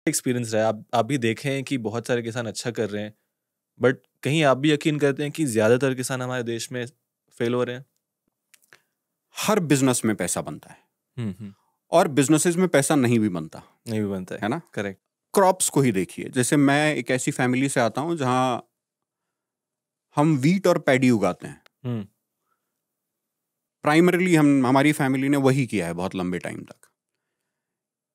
Experience रहा है? आप भी देखे हैं कि बहुत सारे किसान अच्छा कर रहे हैं, बट कहीं आप भी यकीन करते हैं कि ज़्यादातर किसान हमारे देश में फेल हो रहे हैं? हर बिजनेस में पैसा बनता है हुँ। और बिजनेसेस में पैसा नहीं भी बनता, नहीं भी बनता है है। ना? करेक्ट। क्रॉप्स को ही देखिए, जैसे मैं एक ऐसी फैमिली से आता हूं जहां हम वीट और पैडी उगाते हैं। हुँ। प्राइमरीली हम हमारी फैमिली ने वही किया है बहुत लंबे टाइम तक।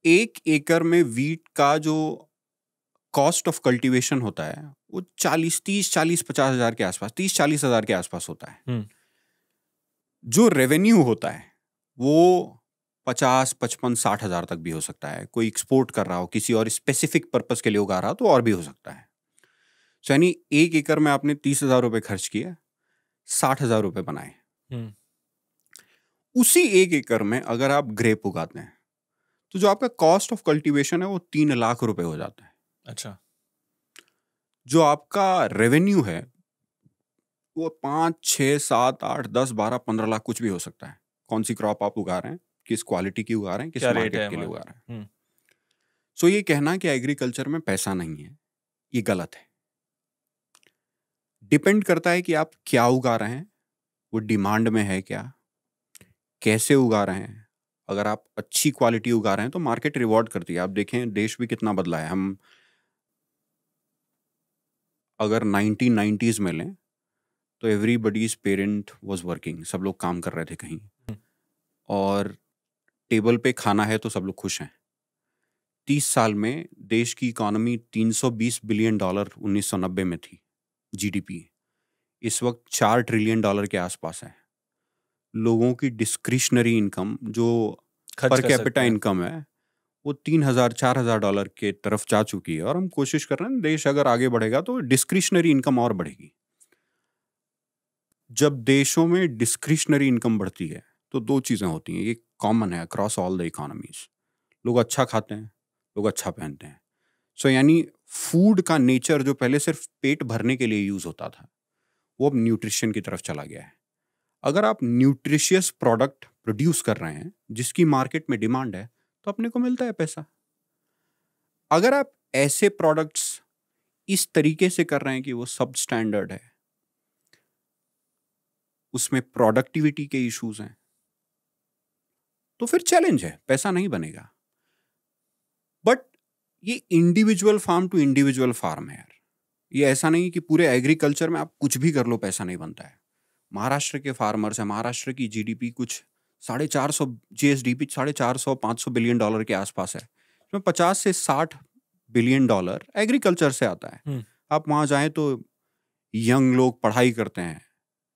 1 एकड़ में वीट का जो कॉस्ट ऑफ कल्टीवेशन होता है वो 40 30 40 50 हज़ार के आसपास, 30 40 हज़ार के आसपास होता है। हुँ। जो रेवेन्यू होता है वो 50 55 60 हज़ार तक भी हो सकता है। कोई एक्सपोर्ट कर रहा हो, किसी और स्पेसिफिक पर्पस के लिए उगा रहा हो तो और भी हो सकता है। यानी 1 एकड़ में आपने 30 हज़ार रुपए खर्च किए, 60 हज़ार रुपए बनाए। हुँ। उसी 1 एकड़ में अगर आप ग्रेप उगाते हैं तो जो आपका कॉस्ट ऑफ कल्टीवेशन है वो 3 लाख रुपए हो जाता है। अच्छा। जो आपका रेवेन्यू है वो 5 6 7 8 10 12 15 लाख कुछ भी हो सकता है। कौन सी क्रॉप आप उगा रहे हैं, किस क्वालिटी की उगा रहे हैं, किस क्या रेट मार्केट है के लिए हमारा? उगा रहे हैं। हुँ। सो ये कहना कि एग्रीकल्चर में पैसा नहीं है, ये गलत है। डिपेंड करता है कि आप क्या उगा रहे हैं, वो डिमांड में है क्या, कैसे उगा रहे हैं। अगर आप अच्छी क्वालिटी उगा रहे हैं तो मार्केट रिवॉर्ड करती है। आप देखें देश भी कितना बदला है। हम अगर 1990s में लें तो एवरीबडीज पेरेंट वाज वर्किंग, सब लोग काम कर रहे थे कहीं, हुँ। और टेबल पे खाना है तो सब लोग खुश हैं। 30 साल में देश की इकोनॉमी $320 बिलियन 1990 में थी, जीडीपी। इस वक्त $4 ट्रिलियन के आसपास है। लोगों की डिस्क्रिशनरी इनकम जो खर्च पर कर कैपिटा सकते हैं। इनकम है वो $3,000 4,000 के तरफ जा चुकी है, और हम कोशिश कर रहे हैं देश अगर आगे बढ़ेगा तो डिस्क्रिशनरी इनकम और बढ़ेगी। जब देशों में डिस्क्रिशनरी इनकम बढ़ती है तो दो चीजें होती हैं, ये कॉमन है अक्रॉस ऑल द इकोनॉमीज। लोग अच्छा खाते हैं, लोग अच्छा पहनते हैं। सो यानी फूड का नेचर जो पहले सिर्फ पेट भरने के लिए यूज होता था वो अब न्यूट्रिशन की तरफ चला गया है। अगर आप न्यूट्रिशियस प्रोडक्ट प्रोड्यूस कर रहे हैं जिसकी मार्केट में डिमांड है तो अपने को मिलता है पैसा। अगर आप ऐसे प्रोडक्ट्स इस तरीके से कर रहे हैं कि वो सब स्टैंडर्ड है, उसमें प्रोडक्टिविटी के इश्यूज हैं, तो फिर चैलेंज है, पैसा नहीं बनेगा। बट ये individual farm to individual farm है यार। ये ऐसा नहीं कि पूरे एग्रीकल्चर में आप कुछ भी कर लो पैसा नहीं बनता है। महाराष्ट्र के फार्मर्स हैं, महाराष्ट्र की जीडीपी कुछ 450, जीएसडीपी 450 500 बिलियन डॉलर के आसपास है, इसमें 50 से 60 बिलियन डॉलर एग्रीकल्चर से आता है। हुँ। आप वहां जाएं तो यंग लोग पढ़ाई करते हैं,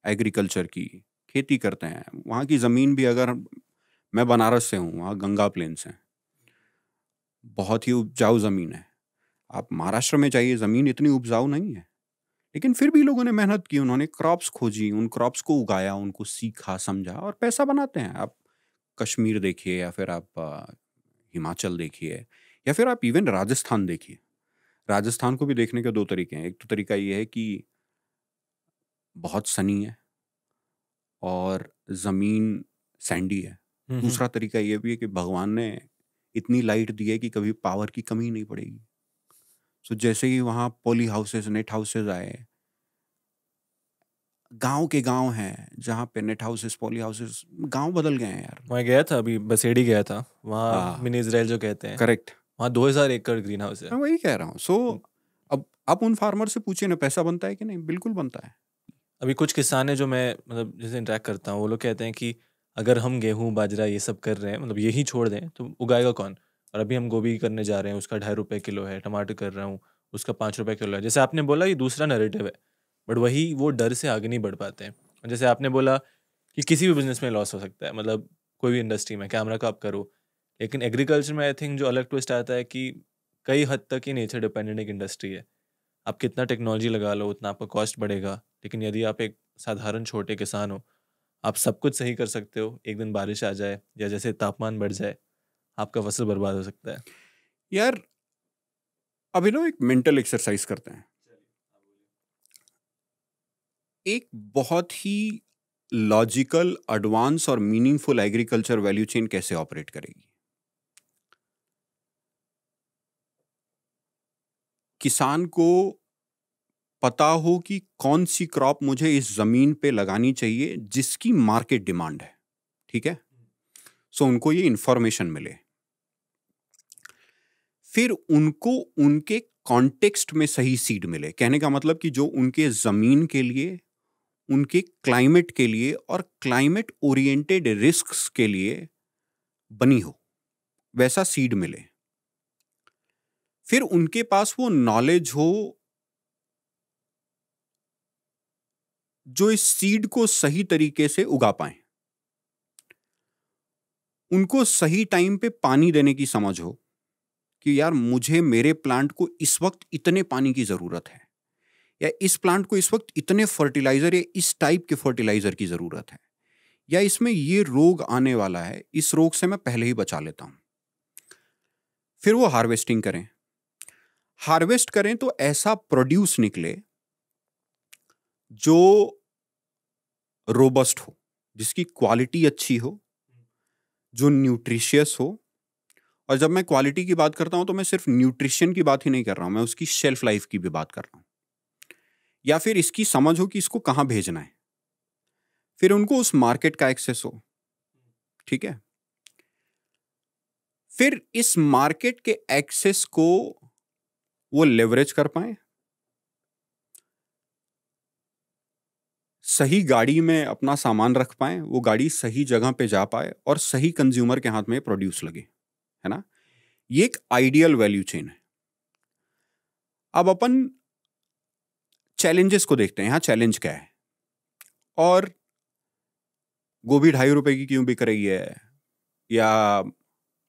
एग्रीकल्चर की खेती करते हैं। वहाँ की ज़मीन भी, अगर मैं बनारस से हूँ, वहाँ गंगा प्लेन्स हैं, बहुत ही उपजाऊ ज़मीन है। आप महाराष्ट्र में जाइए, ज़मीन इतनी उपजाऊ नहीं है, लेकिन फिर भी लोगों ने मेहनत की, उन्होंने क्रॉप्स खोजी, उन क्रॉप्स को उगाया, उनको सीखा समझा और पैसा बनाते हैं। आप कश्मीर देखिए, या फिर आप हिमाचल देखिए, या फिर आप इवन राजस्थान देखिए। राजस्थान को भी देखने के दो तरीके हैं। एक तो तरीका ये है कि बहुत सनी है और ज़मीन सैंडी है। हुँ। दूसरा तरीका ये भी है कि भगवान ने इतनी लाइट दी है कि कभी पावर की कमी नहीं पड़ेगी। सो जैसे ही वहाँ पॉली हाउसेस, नेट हाउसेस आए, गाँव के गाँव हैं जहाँ पे नेट हाउसेस, पॉली हाउसेस, गाँव बदल गए हैं यार। मैं गया था अभी बसेड़ी गया था, वहाँ हाँ, मिनी इज़राइल जो कहते हैं, करेक्ट। वहाँ 2000 एकड़ ग्रीन हाउस है। मैं वही कह रहा हूँ। सो हुँ। अब आप उन फार्मर से पूछिए ना, पैसा बनता है कि नहीं? बिल्कुल बनता है। अभी कुछ किसान हैं जो मैं मतलब जिनसे इंटरैक्ट करता हूँ, वो लोग कहते हैं कि अगर हम गेहूँ, बाजरा ये सब कर रहे हैं, मतलब यही छोड़ दें, तो उगाएगा कौन? और अभी हम गोभी करने जा रहे हैं, उसका ₹2.5 किलो है, टमाटर कर रहा हूँ, उसका ₹5 किलो है। जैसे आपने बोला ये दूसरा नैरेटिव है, बट वही वो डर से आगे नहीं बढ़ पाते हैं। और जैसे आपने बोला कि किसी भी बिज़नेस में लॉस हो सकता है, मतलब कोई भी इंडस्ट्री में, कैमरा का आप करो। लेकिन एग्रीकल्चर में आई थिंक जो अलग ट्विस्ट आता है कि कई हद तक ये नेचर डिपेंडेंट एक इंडस्ट्री है। आप कितना टेक्नोलॉजी लगा लो, उतना आपका कॉस्ट बढ़ेगा। लेकिन यदि आप एक साधारण छोटे किसान हो, आप सब कुछ सही कर सकते हो। एक दिन बारिश आ जाए या जैसे तापमान बढ़ जाए, आपका फसल बर्बाद हो सकता है। यार अभी ना एक मेंटल एक्सरसाइज करते हैं। एक बहुत ही लॉजिकल, एडवांस और मीनिंगफुल एग्रीकल्चर वैल्यू चेन कैसे ऑपरेट करेगी? किसान को पता हो कि कौन सी क्रॉप मुझे इस जमीन पे लगानी चाहिए जिसकी मार्केट डिमांड है, ठीक है। सो उनको ये इंफॉर्मेशन मिले, फिर उनको उनके कॉन्टेक्स्ट में सही सीड मिले। कहने का मतलब कि जो उनके जमीन के लिए, उनके क्लाइमेट के लिए और क्लाइमेट ओरिएंटेड रिस्क्स के लिए बनी हो, वैसा सीड मिले। फिर उनके पास वो नॉलेज हो जो इस सीड को सही तरीके से उगा पाए। उनको सही टाइम पे पानी देने की समझ हो कि यार मुझे मेरे प्लांट को इस वक्त इतने पानी की जरूरत है, या इस प्लांट को इस वक्त इतने फर्टिलाइजर या इस टाइप के फर्टिलाइजर की जरूरत है, या इसमें ये रोग आने वाला है, इस रोग से मैं पहले ही बचा लेता हूं। फिर वो हार्वेस्टिंग करें। हार्वेस्ट करें तो ऐसा प्रोड्यूस निकले जो रोबस्ट हो, जिसकी क्वालिटी अच्छी हो, जो न्यूट्रिशियस हो। और जब मैं क्वालिटी की बात करता हूं तो मैं सिर्फ न्यूट्रिशन की बात ही नहीं कर रहा हूं, मैं उसकी शेल्फ लाइफ की भी बात कर रहा हूं। या फिर इसकी समझ हो कि इसको कहां भेजना है, फिर उनको उस मार्केट का एक्सेस हो, ठीक है। फिर इस मार्केट के एक्सेस को वो लेवरेज कर पाए, सही गाड़ी में अपना सामान रख पाए, वो गाड़ी सही जगह पे जा पाए और सही कंज्यूमर के हाथ में प्रोड्यूस लगे, है ना। ये एक आइडियल वैल्यू चेन है। अब अपन चैलेंजेस को देखते हैं। यहां चैलेंज क्या है, और गोभी 2.5 रुपए की क्यों बिक रही है, या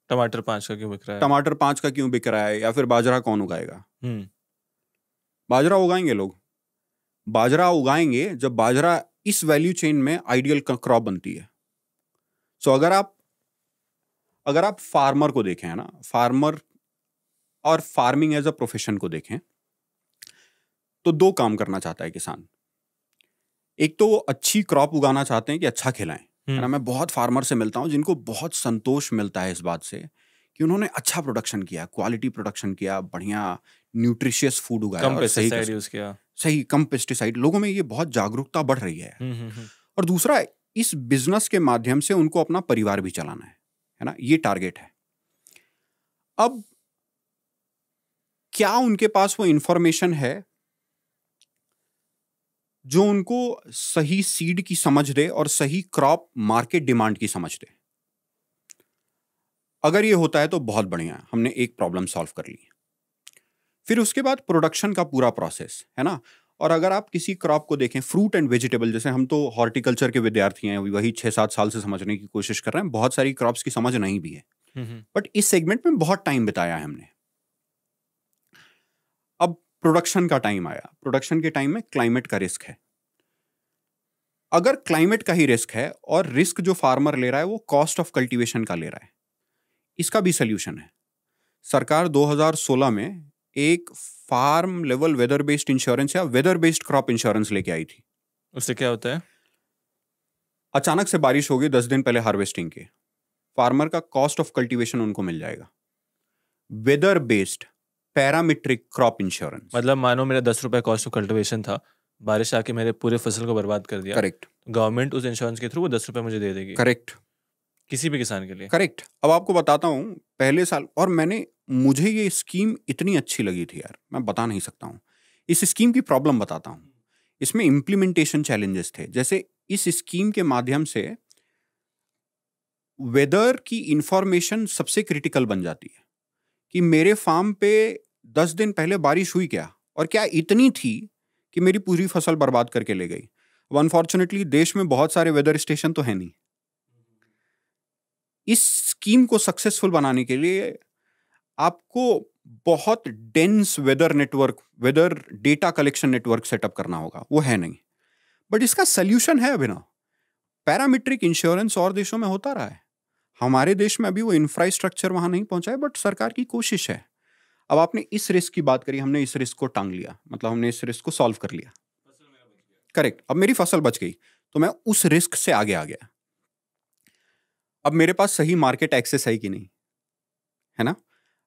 टमाटर 5 का क्यों बिक रहा है? टमाटर 5 का क्यों बिक रहा है, या फिर बाजरा कौन उगाएगा। बाजरा उगाएंगे लोग। बाजरा उगाएंगे जब बाजरा इस वैल्यू चेन में आइडियल क्रॉप बनती है। सो अगर आप फार्मर को देखें, है ना, फार्मर और फार्मिंग एज अ प्रोफेशन को देखें, तो 2 काम करना चाहता है किसान। एक तो वो अच्छी क्रॉप उगाना चाहते हैं कि अच्छा खिलाएं, है ना। मैं बहुत फार्मर से मिलता हूं जिनको बहुत संतोष मिलता है इस बात से कि उन्होंने अच्छा प्रोडक्शन किया, क्वालिटी प्रोडक्शन किया, बढ़िया न्यूट्रिशियस फूड उगाया कम और पेस्टिसाइड यूज किया, सही कम पेस्टिसाइड। लोगों में ये बहुत जागरूकता बढ़ रही है। और दूसरा, इस बिजनेस के माध्यम से उनको अपना परिवार भी चलाना है ना, ये टारगेट है। अब क्या उनके पास वो इंफॉर्मेशन है जो उनको सही सीड की समझ दे और सही क्रॉप मार्केट डिमांड की समझ दे? अगर ये होता है तो बहुत बढ़िया, हमने एक प्रॉब्लम सॉल्व कर ली। फिर उसके बाद प्रोडक्शन का पूरा प्रोसेस, है ना। और अगर आप किसी क्रॉप को देखें, फ्रूट एंड वेजिटेबल, जैसे हम तो हॉर्टिकल्चर के विद्यार्थी हैं, वही 6-7 साल से समझने की कोशिश कर रहे हैं, बहुत सारी क्रॉप्स की समझ नहीं भी है, बट इस सेगमेंट में बहुत टाइम बिताया है हमने। अब प्रोडक्शन का टाइम आया। प्रोडक्शन के टाइम में क्लाइमेट का रिस्क है। अगर क्लाइमेट का ही रिस्क है और रिस्क जो फार्मर ले रहा है वो कॉस्ट ऑफ कल्टीवेशन का ले रहा है, इसका भी सोल्यूशन है। सरकार 2016 में एक farm level weather based insurance या वेदर बेस्ड क्रॉप इंश्योरेंस लेके आई थी। उससे क्या होता है? अचानक से बारिश होगी 10 दिन पहले हार्वेस्टिंग के, फार्मर का कॉस्ट ऑफ कल्टीवेशन उनको मिल जाएगा। Weather based parametric crop insurance. मतलब मानो मेरा 10 रुपए कॉस्ट ऑफ कल्टीवेशन था, बारिश आके मेरे पूरे फसल को बर्बाद कर दिया, करेक्ट। गवर्नमेंट उस इंश्योरेंस के थ्रू वो 10 रुपए मुझे दे देगी, करेक्ट, किसी भी किसान के लिए। करेक्ट। अब आपको बताता हूं, पहले साल, और मुझे ये स्कीम इतनी अच्छी लगी थी यार, मैं बता नहीं सकता हूं। इस स्कीम की प्रॉब्लम बताता हूं। इसमें इम्प्लीमेंटेशन चैलेंजेस थे। जैसे इस स्कीम के माध्यम से वेदर की इंफॉर्मेशन सबसे क्रिटिकल बन जाती है कि मेरे फार्म पे 10 दिन पहले बारिश हुई क्या, और क्या इतनी थी कि मेरी पूरी फसल बर्बाद करके ले गई। अब अनफॉर्चुनेटली देश में बहुत सारे वेदर स्टेशन तो है नहीं। इस स्कीम को सक्सेसफुल बनाने के लिए आपको बहुत dense weather network, weather data collection network setup करना होगा, वो है नहीं। बट इसका सोल्यूशन है अभिनव। पैरामीट्रिक इंश्योरेंस और देशों में होता रहा है, हमारे देश में अभी वो इंफ्रास्ट्रक्चर वहां नहीं पहुंचा है, बट सरकार की कोशिश है। अब आपने इस रिस्क की बात करी, हमने इस रिस्क को टांग लिया, मतलब हमने इस रिस्क को सॉल्व कर लिया। करेक्ट। अब मेरी फसल बच गई तो मैं उस रिस्क से आगे आ गया। अब मेरे पास सही मार्केट एक्सेस है कि नहीं, है ना।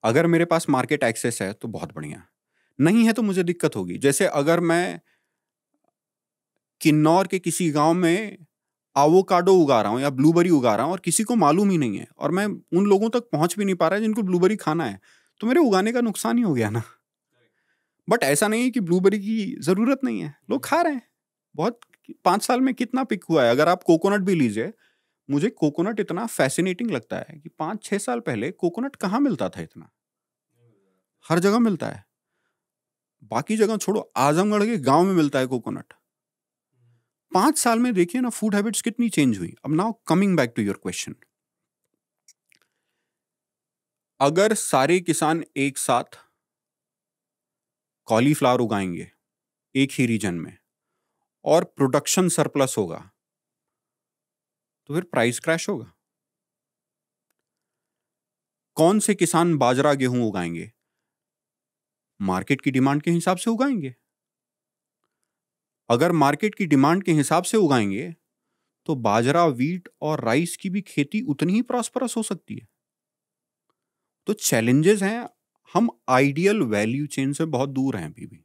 अगर मेरे पास मार्केट एक्सेस है तो बहुत बढ़िया, नहीं है तो मुझे दिक्कत होगी। जैसे अगर मैं किन्नौर के किसी गांव में एवोकाडो उगा रहा हूँ या ब्लूबेरी उगा रहा हूँ और किसी को मालूम ही नहीं है और मैं उन लोगों तक पहुंच भी नहीं पा रहा है जिनको ब्लूबेरी खाना है, तो मेरे उगाने का नुकसान ही हो गया ना। बट ऐसा नहीं है कि ब्लूबेरी की जरूरत नहीं है, लोग खा रहे हैं। बहुत 5 साल में कितना पिक हुआ है। अगर आप कोकोनट भी लीजिए, मुझे कोकोनट इतना फैसिनेटिंग लगता है कि 5-6 साल पहले कोकोनट कहाँ मिलता था इतना, हर जगह मिलता है। बाकी जगह छोड़ो, आजमगढ़ के गांव में मिलता है कोकोनट। 5 साल में देखिए ना फूड हैबिट्स कितनी चेंज हुई। अब now coming back to your question, अगर सारे किसान एक साथ कॉलीफ्लावर उगाएंगे एक ही रीजन में और प्रोडक्शन सरप्लस होगा, तो फिर प्राइस क्रैश होगा। कौन से किसान बाजरा गेहूं उगाएंगे? मार्केट की डिमांड के हिसाब से उगाएंगे। अगर मार्केट की डिमांड के हिसाब से उगाएंगे तो बाजरा, वीट और राइस की भी खेती उतनी ही प्रॉस्परस हो सकती है। तो चैलेंजेस हैं, हम आइडियल वैल्यू चेन से बहुत दूर हैं अभी भी।